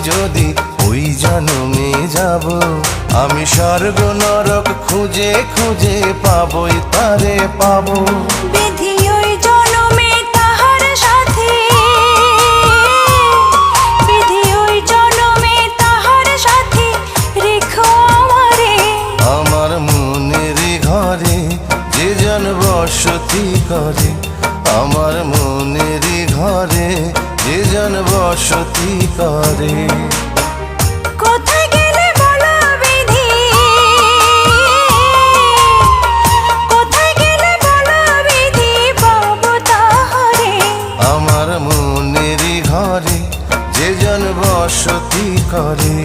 যদি ওই জন্মে যাব, আমি স্বর্গ নরক খুঁজে খুঁজে পাবই তারে পাবো। বিধি ওই জন্মে তাহার সাথে, বিধি ওই জন্মে তাহার সাথে রেখো আমারে। আমার মনের ঘরে যে জন বসতি করে, আমার মনের ঘরে যে জন বসতি করে। কোথায় গেলে বলো বিধি, কোথায় গেলে বলো বিধি পাবো তাহারে। আমার মনের ঘরে যে জন বসতি করে।